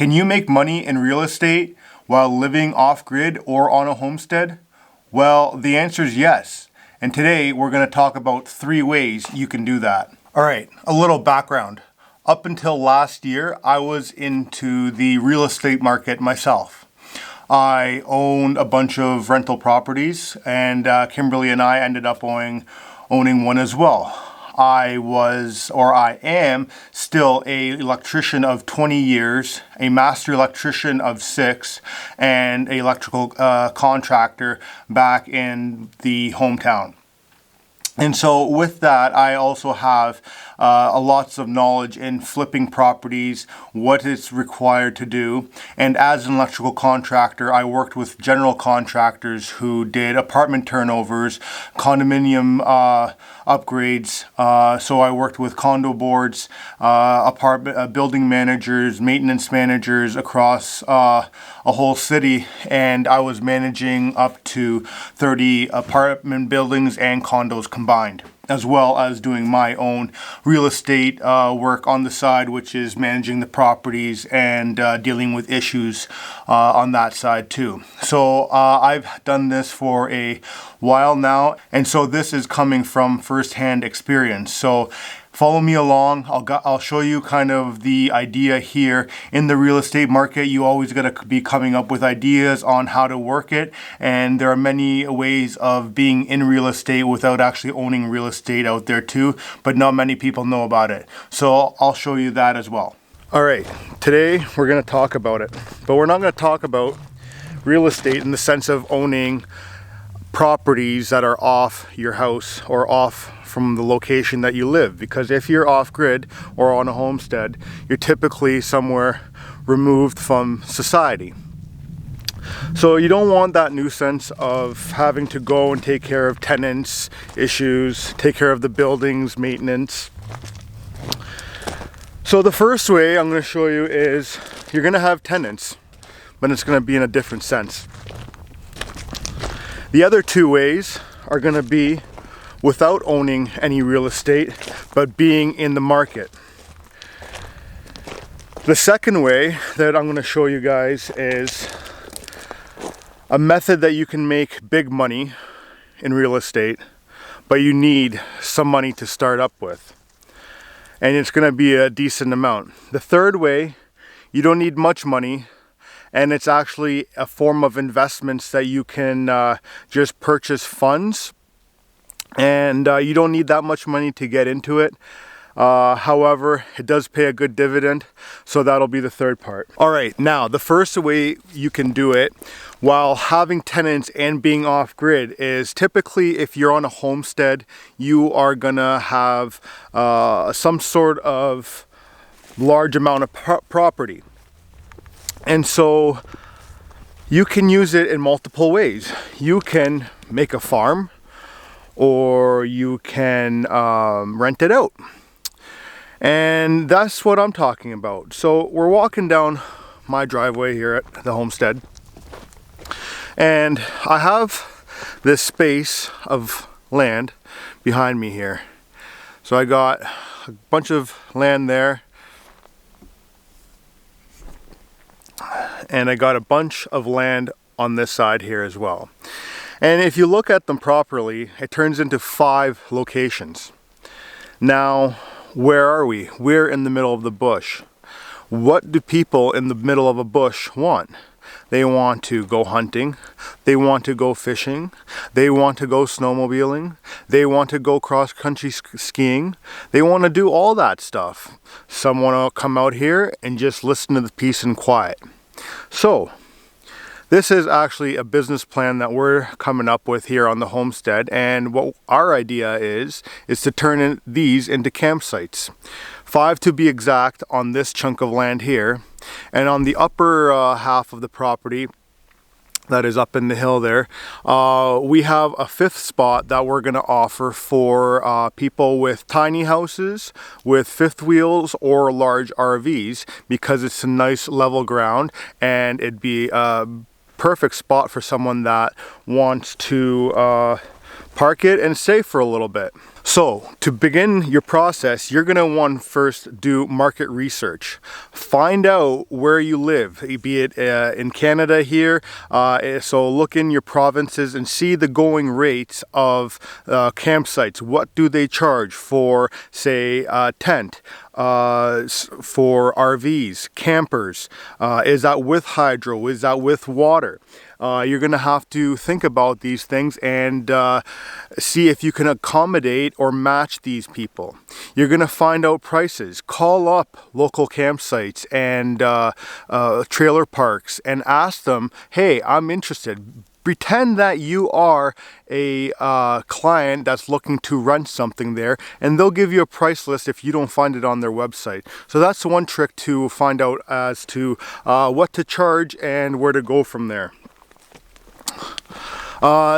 Can you make money in real estate while living off-grid or on a homestead? Well, the answer is yes. And today we're going to talk about 3 ways you can do that. All right, a little background. Up until last year, I was into the real estate market myself. I owned a bunch of rental properties, and Kimberly and I ended up owning one as well. I am still an electrician of 20 years, a master electrician of 6, and an electrical contractor back in the hometown. And so with that, I also have lots of knowledge in flipping properties, what it's required to do. And as an electrical contractor, I worked with general contractors who did apartment turnovers, condominium upgrades. So I worked with condo boards, building managers, maintenance managers across a whole city. And I was managing up to 30 apartment buildings and condos combined, as well as doing my own real estate work on the side, which is managing the properties and dealing with issues on that side too. So I've done this for a while now, and so this is coming from first-hand experience. So follow me along. I'll show you kind of the idea here. In the real estate market, you always got to be coming up with ideas on how to work it. And there are many ways of being in real estate without actually owning real estate out there too, but not many people know about it. So I'll show you that as well. All right, today we're going to talk about it, but we're not going to talk about real estate in the sense of owning properties that are off your house or off from the location that you live, because if you're off-grid or on a homestead, you're typically somewhere removed from society. So you don't want that nuisance of having to go and take care of tenants issues, take care of the building's maintenance. So the first way I'm going to show you is you're going to have tenants, but it's going to be in a different sense. The other 2 ways are going to be without owning any real estate, but being in the market. The second way that I'm going to show you guys is a method that you can make big money in real estate, but you need some money to start up with. And it's going to be a decent amount. The third way, you don't need much money, and it's actually a form of investments that you can just purchase funds. And you don't need that much money to get into it. However, it does pay a good dividend, so that'll be the third part. All right, now the first way you can do it while having tenants and being off-grid is typically if you're on a homestead, you are gonna have some sort of large amount of property. And so you can use it in multiple ways. You can make a farm, or you can rent it out. And that's what I'm talking about. So we're walking down my driveway here at the homestead, and I have this space of land behind me here. So I got a bunch of land there, and I got a bunch of land on this side here as well. And if you look at them properly, it turns into 5 locations. Now, where are we? We're in the middle of the bush. What do people in the middle of a bush want? They want to go hunting, they want to go fishing, they want to go snowmobiling, they want to go cross-country skiing, they want to do all that stuff. Some want to come out here and just listen to the peace and quiet. So, this is actually a business plan that we're coming up with here on the homestead, and what our idea is to turn these into campsites. 5 to be exact on this chunk of land here, and on the upper half of the property that is up in the hill there, we have a 5th spot that we're going to offer for people with tiny houses, with 5th wheels or large RVs, because it's a nice level ground, and it'd be perfect spot for someone that wants to park it and stay for a little bit. So to begin your process, you're going to want to first do market research. Find out where you live, be it in Canada here. So look in your provinces and see the going rates of campsites. What do they charge for, say, tent? For RVs, campers? Is that with hydro? Is that with water? You're going to have to think about these things and see if you can accommodate or match these people. You're going to find out prices. Call up local campsites and trailer parks and ask them, hey, I'm interested. Pretend that you are a client that's looking to rent something there, and they'll give you a price list if you don't find it on their website. So that's one trick to find out as to what to charge and where to go from there.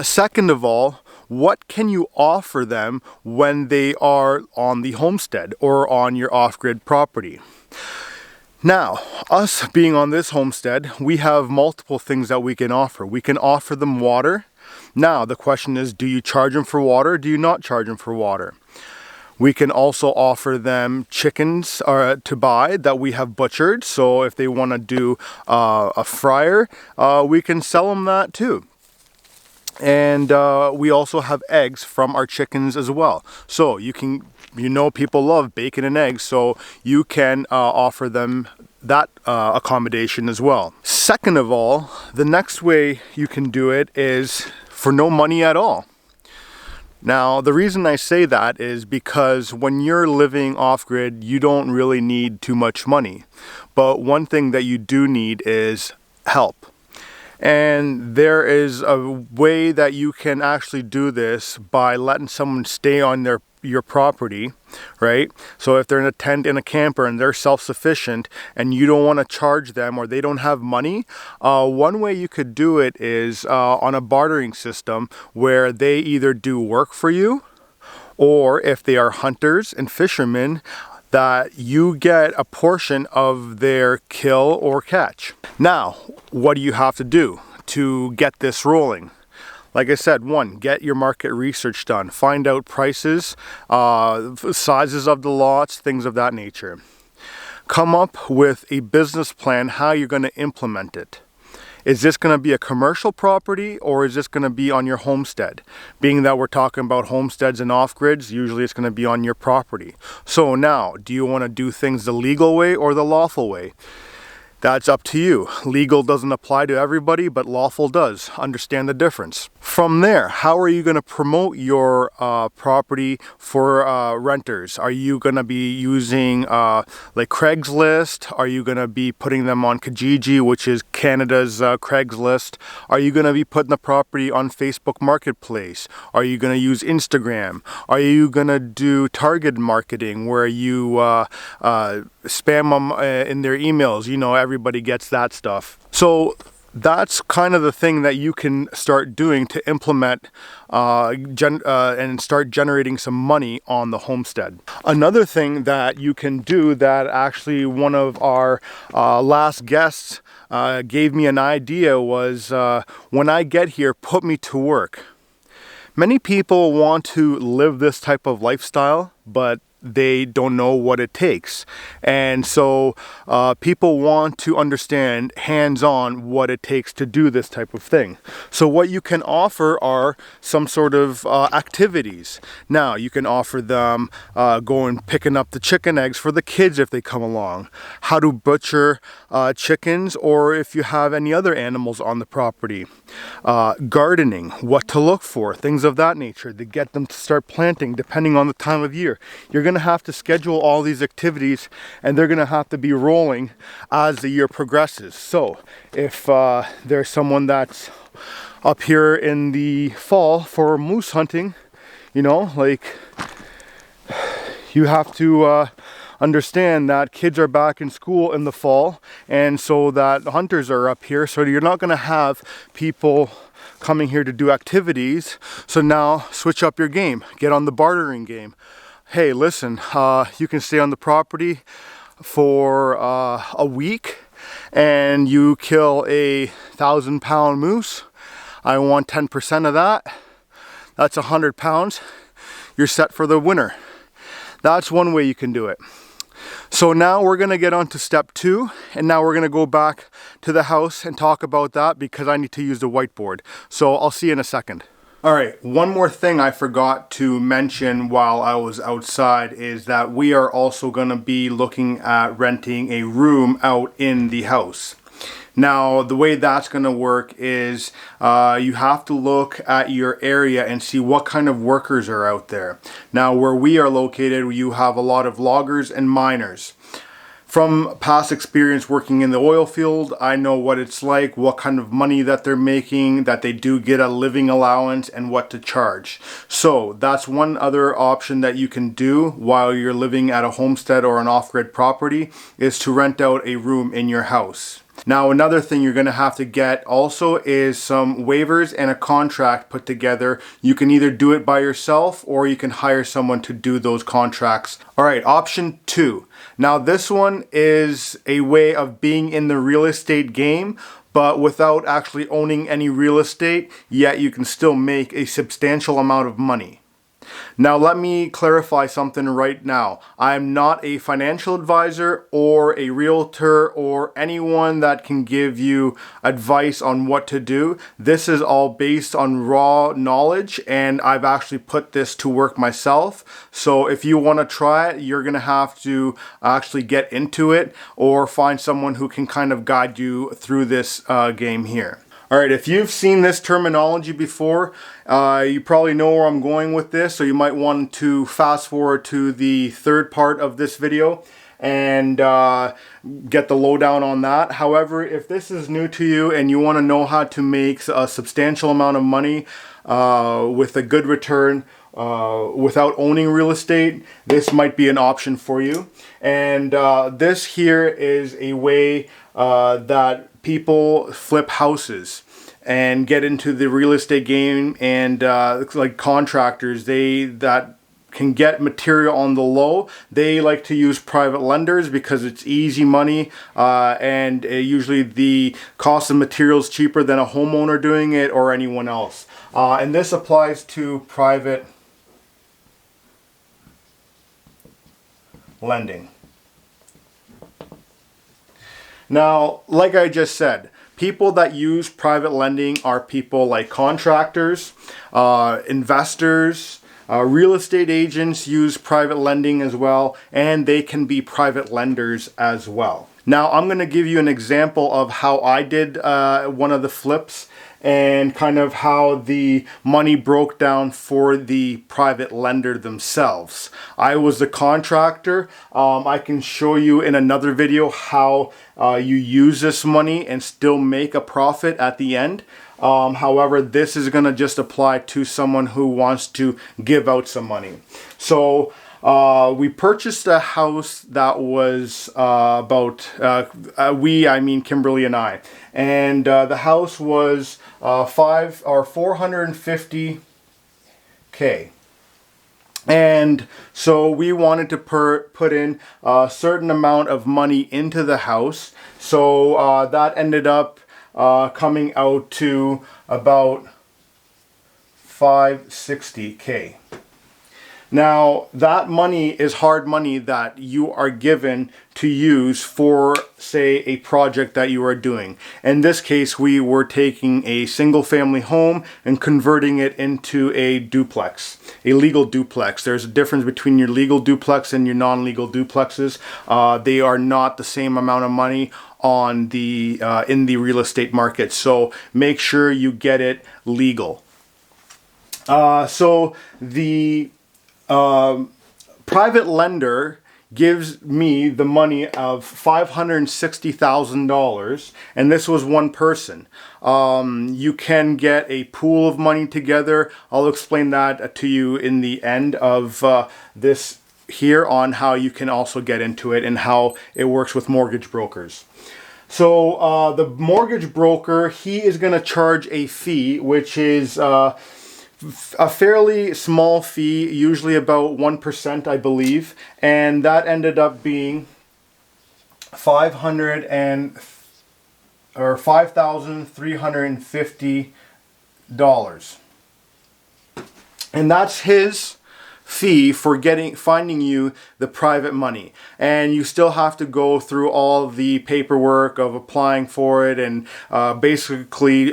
Second of all, what can you offer them when they are on the homestead or on your off-grid property? Now, us being on this homestead, we have multiple things that we can offer. We can offer them water. Now, the question is, do you charge them for water or do you not charge them for water? We can also offer them chickens to buy that we have butchered. So if they want to do a fryer, we can sell them that too. And we also have eggs from our chickens as well. So people love bacon and eggs, so you can offer them that accommodation as well. Second of all, the next way you can do it is for no money at all. Now, the reason I say that is because when you're living off-grid, you don't really need too much money. But one thing that you do need is help. And there is a way that you can actually do this by letting someone stay on your property, right? So if they're in a tent in a camper and they're self-sufficient and you don't want to charge them or they don't have money, one way you could do it is on a bartering system where they either do work for you, or if they are hunters and fishermen, that you get a portion of their kill or catch. Now, what do you have to do to get this rolling? Like I said, one, get your market research done. Find out prices, sizes of the lots, things of that nature. Come up with a business plan, how you're going to implement it. Is this going to be a commercial property or is this going to be on your homestead? Being that we're talking about homesteads and off-grids, usually it's going to be on your property. So now, do you want to do things the legal way or the lawful way? That's up to you. Legal doesn't apply to everybody, but lawful does. Understand the difference. From there, how are you going to promote your property for renters? Are you going to be using like Craigslist? Are you going to be putting them on Kijiji, which is Canada's Craigslist? Are you going to be putting the property on Facebook Marketplace? Are you going to use Instagram? Are you going to do target marketing where you spam them in their emails? You know, everybody gets that stuff. So that's kind of the thing that you can start doing to implement and start generating some money on the homestead. Another thing that you can do that actually one of our last guests gave me an idea was when I get here, put me to work. Many people want to live this type of lifestyle, but they don't know what it takes. And so people want to understand hands-on what it takes to do this type of thing. So what you can offer are some sort of activities. Now you can offer them going picking up the chicken eggs for the kids if they come along, how to butcher chickens, or if you have any other animals on the property, gardening, what to look for, things of that nature to get them to start planting depending on the time of year. You're going to have to schedule all these activities and they're going to have to be rolling as the year progresses. So if there's someone that's up here in the fall for moose hunting, you know, like you have to understand that kids are back in school in the fall, and so that hunters are up here, so you're not going to have people coming here to do activities. So now switch up your game, get on the bartering game. Hey, listen, you can stay on the property for a week and you kill a 1,000-pound moose. I want 10% of that. That's 100 pounds. you're set for the winter. That's one way you can do it. So now we're going to get on to step 2, and now we're going to go back to the house and talk about that because I need to use the whiteboard. So I'll see you in a second. Alright, one more thing I forgot to mention while I was outside is that we are also going to be looking at renting a room out in the house. Now, the way that's going to work is you have to look at your area and see what kind of workers are out there. Now, where we are located, you have a lot of loggers and miners. From past experience working in the oil field, I know what it's like, what kind of money that they're making, that they do get a living allowance, and what to charge. So that's one other option that you can do while you're living at a homestead or an off-grid property, is to rent out a room in your house. Now, another thing you're going to have to get also is some waivers and a contract put together. You can either do it by yourself or you can hire someone to do those contracts. All right, option 2. Now, this one is a way of being in the real estate game, but without actually owning any real estate, yet you can still make a substantial amount of money. Now, let me clarify something right now. I'm not a financial advisor or a realtor or anyone that can give you advice on what to do. This is all based on raw knowledge, and I've actually put this to work myself. So if you want to try it, you're going to have to actually get into it or find someone who can kind of guide you through this game here. Alright, if you've seen this terminology before, you probably know where I'm going with this, so you might want to fast forward to the third part of this video and get the lowdown on that. However, if this is new to you and you want to know how to make a substantial amount of money with a good return without owning real estate, this might be an option for you. And this here is a way that people flip houses and get into the real estate game, and like contractors, that can get material on the low. They like to use private lenders because it's easy money, and usually the cost of materials cheaper than a homeowner doing it or anyone else. And this applies to private lending. Now, like I just said, people that use private lending are people like contractors, investors, real estate agents use private lending as well, and they can be private lenders as well. Now, I'm going to give you an example of how I did one of the flips and kind of how the money broke down for the private lender themselves. I was the contractor. I can show you in another video how you use this money and still make a profit at the end. However, this is going to just apply to someone who wants to give out some money. So we purchased a house that was about, I mean Kimberly and I, and the house was 450K. And so we wanted to put in a certain amount of money into the house. So that ended up coming out to about 560K. Now, that money is hard money that you are given to use for, say, a project that you are doing. In this case, we were taking a single family home and converting it into a duplex, a legal duplex. There's a difference between your legal duplex and your non-legal duplexes. They are not the same amount of money on the in the real estate market, so make sure you get it legal. So the private lender gives me the money of $560,000, and this was one person. You can get a pool of money together. I'll explain that to you in the end of this here on how you can also get into it and how it works with mortgage brokers. So the mortgage broker, he is going to charge a fee, which is a fairly small fee, usually about 1%, I believe, and that ended up being $5,350, and that's his fee for finding you the private money, and you still have to go through all the paperwork of applying for it and basically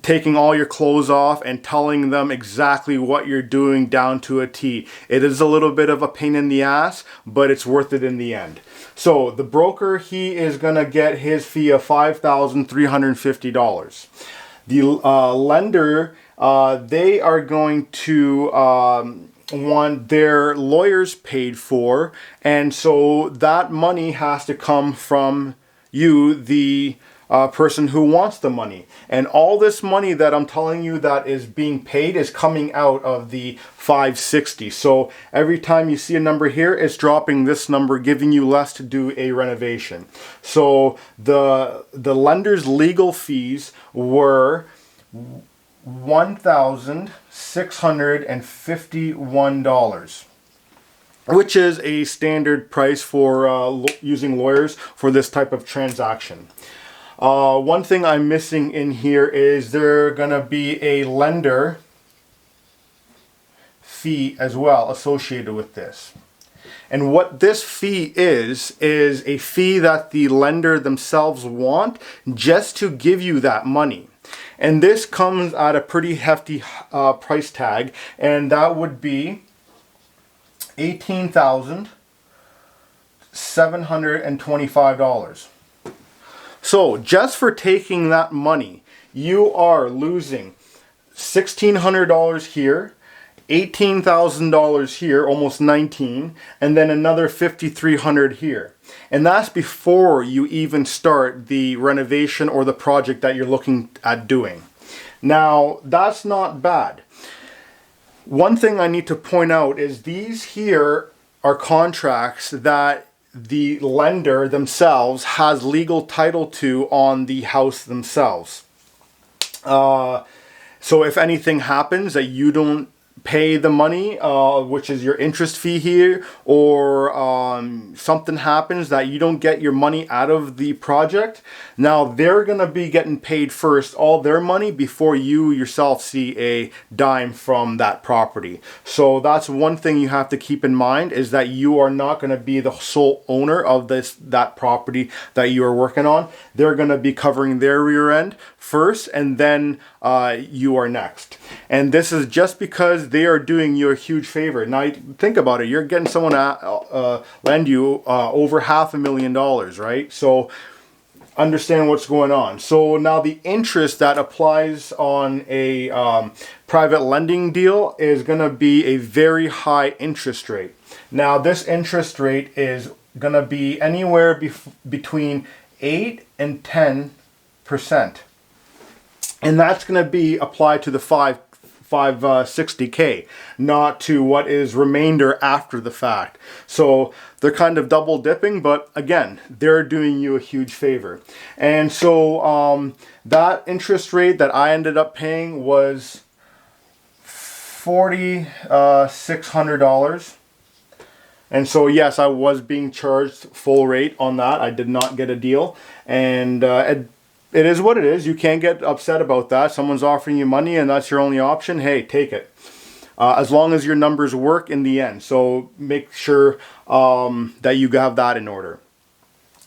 taking all your clothes off and telling them exactly what you're doing down to a T. It is a little bit of a pain in the ass, but it's worth it in the end. So the broker, he is gonna get his fee of $5,350. The lender, they are going to want their lawyers paid for, and so that money has to come from you, the person who wants the money. And all this money that I'm telling you that is being paid is coming out of the 560. So every time you see a number here, it's dropping this number, giving you less to do a renovation. So the lender's legal fees were $1,651, which is a standard price for using lawyers for this type of transaction. One thing I'm missing in here is there gonna be a lender fee as well associated with this. And what this fee is a fee that the lender themselves want just to give you that money. And this comes at a pretty hefty price tag, and that would be $18,725. So just for taking that money, you are losing $1,600 here, $18,000 here, almost 19, and then another $5,300 here. And that's before you even start the renovation or the project that you're looking at doing. Now, that's not bad. One thing I need to point out is these here are contracts that the lender themselves has legal title to on the house themselves. So if anything happens that you don't pay the money, which is your interest fee here, or something happens that you don't get your money out of the project, now they're gonna be getting paid first, all their money, before you yourself see a dime from that property. So that's one thing you have to keep in mind, is that you are not gonna be the sole owner of that property that you are working on. They're gonna be covering their rear end first, and then you are next. And this is just because they are doing you a huge favor. Now think about it, you're getting someone to lend you over $500,000, right? So understand what's going on. So now the interest that applies on a private lending deal is going to be a very high interest rate. Now this interest rate is going to be anywhere between 8 and 10%. And that's going to be applied to the 560K, not to what is remainder after the fact. So they're kind of double dipping, but again, they're doing you a huge favor. And so that interest rate that I ended up paying was $4,600. And so yes, I was being charged full rate on that. I did not get a deal, and it is what it is. You can't get upset about that. Someone's offering you money and that's your only option. Hey, take it. As long as your numbers work in the end. So make sure that you have that in order.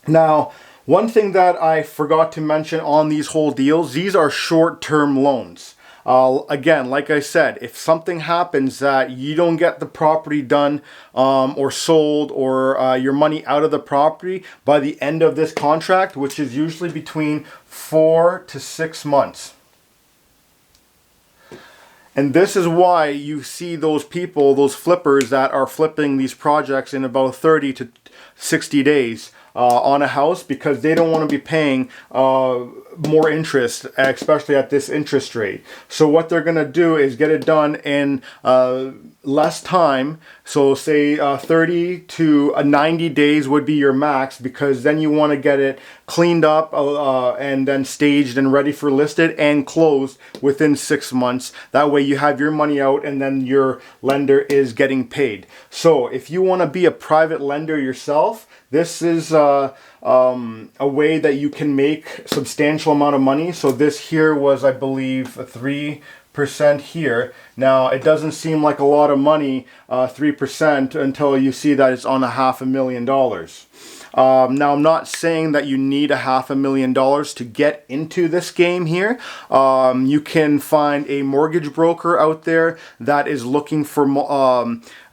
Now, one thing that I forgot to mention on these whole deals, these are short-term loans. Again, like I said, if something happens that you don't get the property done or sold, or your money out of the property by the end of this contract, which is usually between 4 to 6 months. And this is why you see those people, those flippers that are flipping these projects in about 30 to 60 days on a house, because they don't want to be paying more interest, especially at this interest rate. So what they're going to do is get it done in less time. So say 30 to 90 days would be your max, because then you want to get it cleaned up and then staged and ready for listed and closed within 6 months. That way you have your money out and then your lender is getting paid. So if you want to be a private lender yourself, this is a way that you can make substantial amount of money. So this here was, I believe, 3 3% here. Now, it doesn't seem like a lot of money, 3%, until you see that it's on $500,000. Now, I'm not saying that you need $500,000 to get into this game here. You can find a mortgage broker out there that is looking for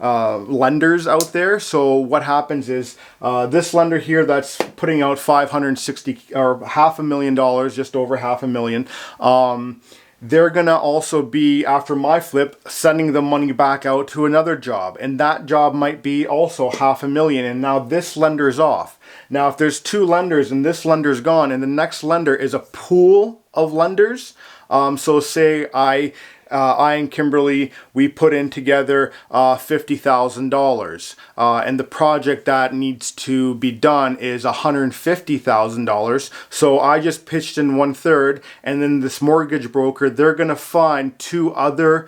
lenders out there. So what happens is this lender here that's putting out $560 or $500,000, just over $500,000. They're gonna also be, after my flip, sending the money back out to another job, and that job might be also $500,000, and now this lender's off. Now, if there's two lenders and this lender's gone and the next lender is a pool of lenders, so say I and Kimberly, we put in together $50,000, and the project that needs to be done is $150,000. So I just pitched in 1/3, and then this mortgage broker, they're gonna find two other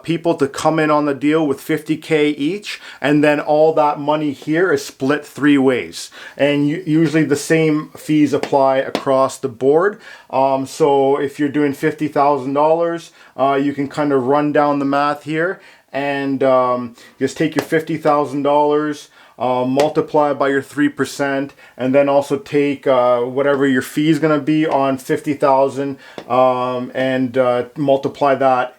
people to come in on the deal with $50K each, and then all that money here is split 3 ways. And usually the same fees apply across the board. So if you're doing $50,000, you can kind of run down the math here and just take your $50,000, multiply by your 3%, and then also take whatever your fee is going to be on 50,000 and multiply that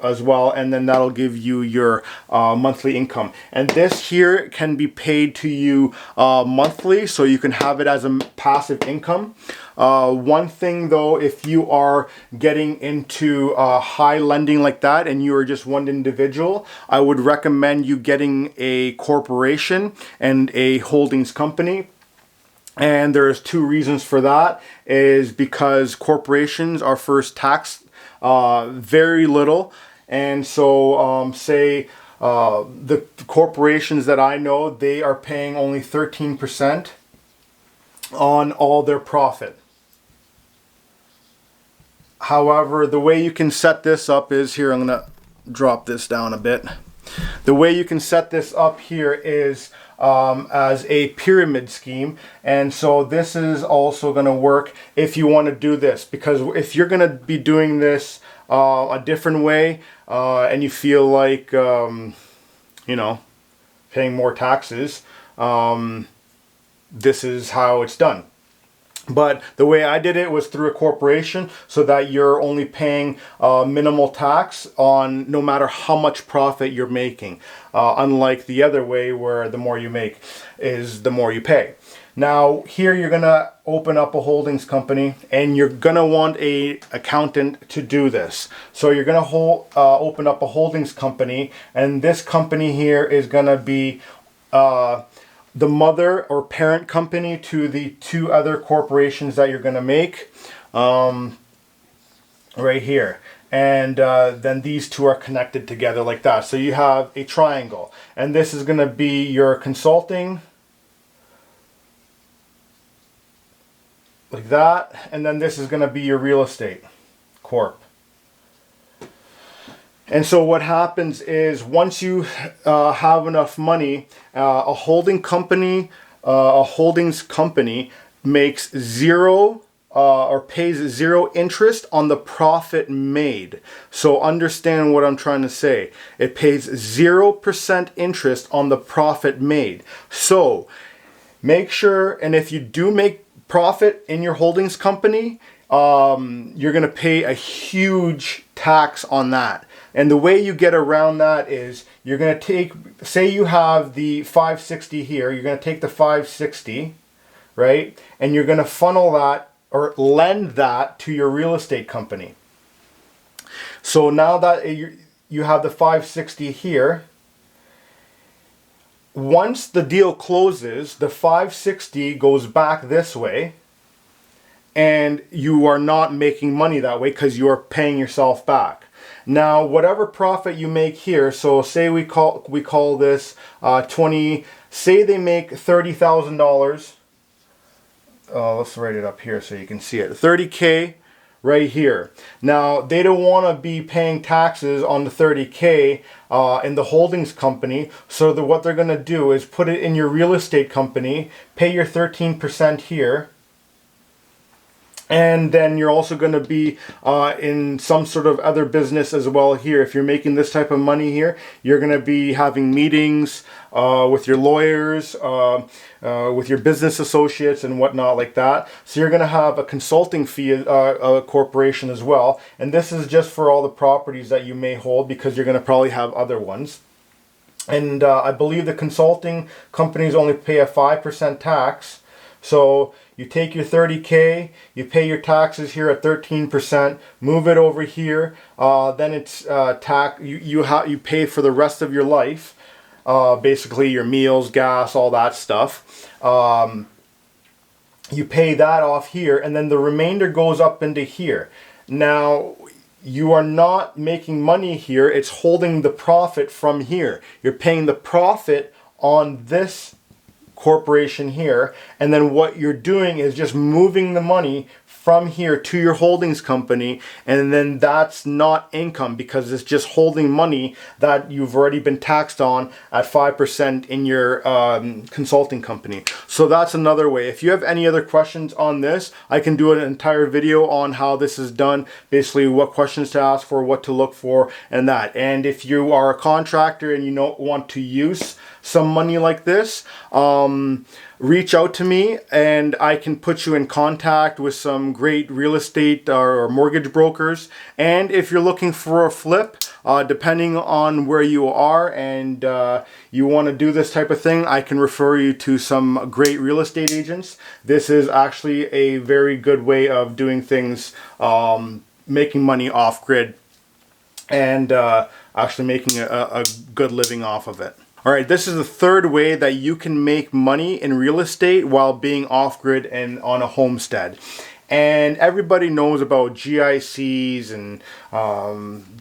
as well, and then that'll give you your monthly income. And this here can be paid to you monthly, so you can have it as a passive income. One thing though, if you are getting into high lending like that and you are just one individual, I would recommend you getting a corporation and a holdings company. And there's 2 reasons for that. Is because corporations are first taxed very little. And so say the corporations that I know, they are paying only 13% on all their profit. However, the way you can set this up is here. I'm going to drop this down a bit. The way you can set this up here is as a pyramid scheme, and so this is also going to work if you want to do this, because if you're going to be doing this a different way and you feel like you know, paying more taxes, this is how it's done. But the way I did it was through a corporation, so that you're only paying minimal tax on no matter how much profit you're making. Unlike the other way, where the more you make is the more you pay. Now here you're gonna open up a holdings company, and you're gonna want a accountant to do this. So you're gonna open up a holdings company, and this company here is gonna be the mother or parent company to the 2 other corporations that you're going to make right here. And then these 2 are connected together like that. So you have a triangle, and this is going to be your consulting like that, and then this is going to be your real estate corp. And so what happens is, once you have enough money, a holdings company makes zero or pays 0 interest on the profit made. So understand what I'm trying to say. It pays 0% interest on the profit made. So make sure, and if you do make profit in your holdings company, you're going to pay a huge tax on that. And the way you get around that is, you're going to take, say you have the 560 here, you're going to take the 560, right? And you're going to funnel that or lend that to your real estate company. So now that you have the 560 here, once the deal closes, the 560 goes back this way, and you are not making money that way because you are paying yourself back. Now, whatever profit you make here, so say we call this 20. Say they make $30,000. Let's write it up here so you can see it. 30K right here. Now, they don't want to be paying taxes on the 30K in the holdings company. So what they're going to do is put it in your real estate company, pay your 13% here, And then you're also going to be in some sort of other business as well here. If you're making this type of money here, you're going to be having meetings with your lawyers, with your business associates and whatnot like that. So you're going to have a consulting fee, a corporation as well. And this is just for all the properties that you may hold, because you're going to probably have other ones. And I believe the consulting companies only pay a 5% tax. So you take your 30K, you pay your taxes here at 13%, move it over here, then it's you pay for the rest of your life, basically your meals, gas, all that stuff. You pay that off here, and then the remainder goes up into here. Now, you are not making money here, it's holding the profit from here. You're paying the profit on this corporation here, and then what you're doing is just moving the money from here to your holdings company, and then that's not income because it's just holding money that you've already been taxed on at 5% in your consulting company. So that's another way. If you have any other questions on this, I can do an entire video on how this is done, basically what questions to ask for, what to look for, and that. And if you are a contractor and you don't want to use some money like this, reach out to me and I can put you in contact with some great real estate or mortgage brokers. And if you're looking for a flip, depending on where you are and you want to do this type of thing, I can refer you to some great real estate agents. This is actually a very good way of doing things, making money off grid and actually making a good living off of it. All right, this is the third way that you can make money in real estate while being off-grid and on a homestead. And everybody knows about GICs and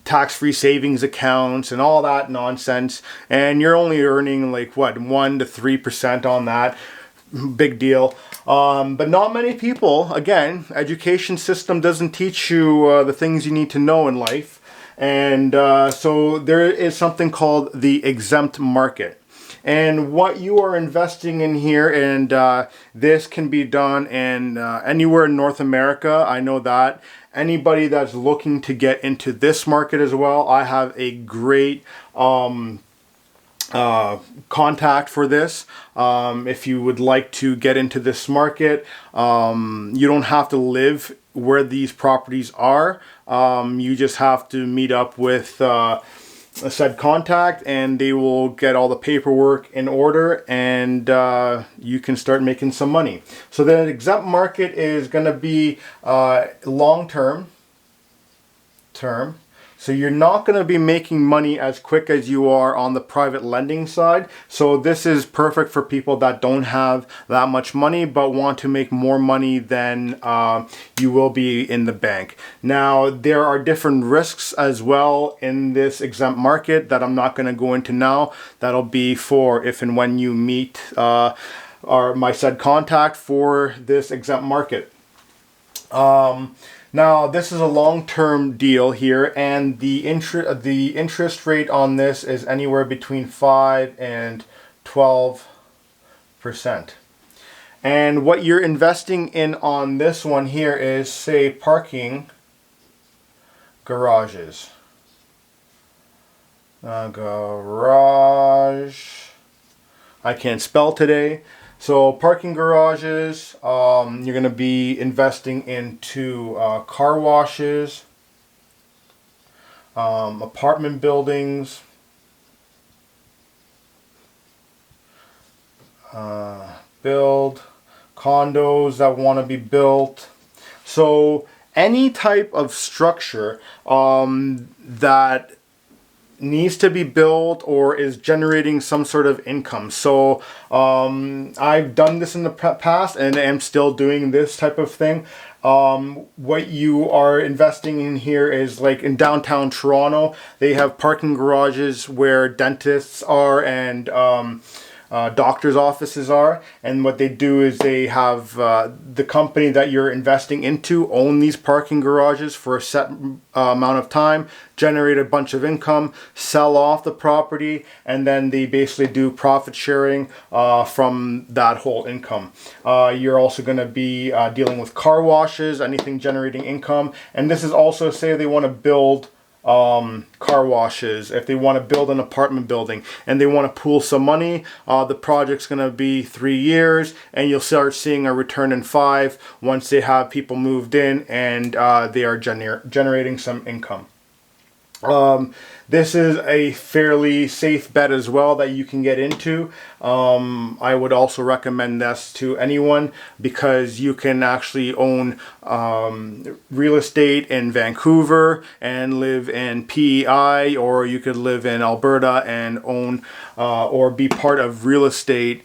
tax-free savings accounts and all that nonsense. And you're only earning like, what, 1 to 3% on that. Big deal. But not many people, again, education system doesn't teach you the things you need to know in life. And so there is something called the exempt market. And what you are investing in here, and this can be done in anywhere in North America, I know that. Anybody that's looking to get into this market as well, I have a great contact for this. If you would like to get into this market, you don't have to live where these properties are. You just have to meet up with a said contact and they will get all the paperwork in order, and you can start making some money. So the exempt market is going to be long-term. So you're not going to be making money as quick as you are on the private lending side. So this is perfect for people that don't have that much money but want to make more money than you will be in the bank. Now, there are different risks as well in this exempt market that I'm not going to go into now. That'll be for if and when you meet my said contact for this exempt market. Now, this is a long-term deal here, and the interest rate on this is anywhere between 5 and 12%. And what you're investing in on this one here is, say, parking garages. Garage. I can't spell today. So parking garages, you're going to be investing into car washes, apartment buildings, build condos that want to be built. So any type of structure that needs to be built or is generating some sort of income. So I've done this in the past and am still doing this type of thing. What you are investing in here is, like in downtown Toronto, they have parking garages where dentists are and doctor's offices are. And what they do is they have the company that you're investing into own these parking garages for a set amount of time, generate a bunch of income, sell off the property, and then they basically do profit sharing from that whole income. You're also going to be dealing with car washes, anything generating income. And this is also, say they want to build car washes, if they want to build an apartment building and they want to pool some money, the project's going to be 3 years and you'll start seeing a return in 5 once they have people moved in and they are generating some income. This is a fairly safe bet as well that you can get into. I would also recommend this to anyone because you can actually own real estate in Vancouver and live in PEI, or you could live in Alberta and own or be part of real estate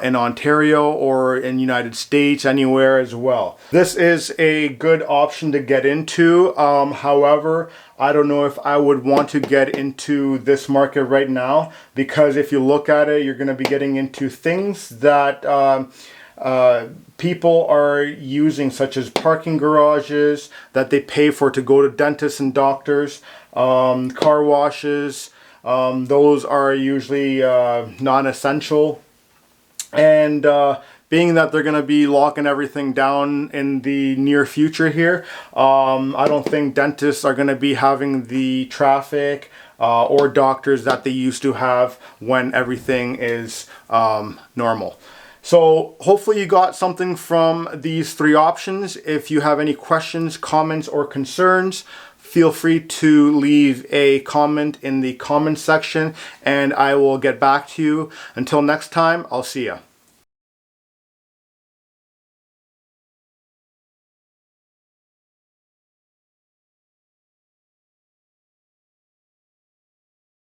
in Ontario or in United States, anywhere as well. This is a good option to get into. However, I don't know if I would want to get into this market right now, because if you look at it, you're going to be getting into things that people are using, such as parking garages that they pay for to go to dentists and doctors, car washes. Those are usually non-essential. And being that they're going to be locking everything down in the near future here, I don't think dentists are going to be having the traffic or doctors that they used to have when everything is normal. So hopefully you got something from these 3 options. If you have any questions, comments, or concerns, feel free to leave a comment in the comment section and I will get back to you. Until next time, I'll see ya.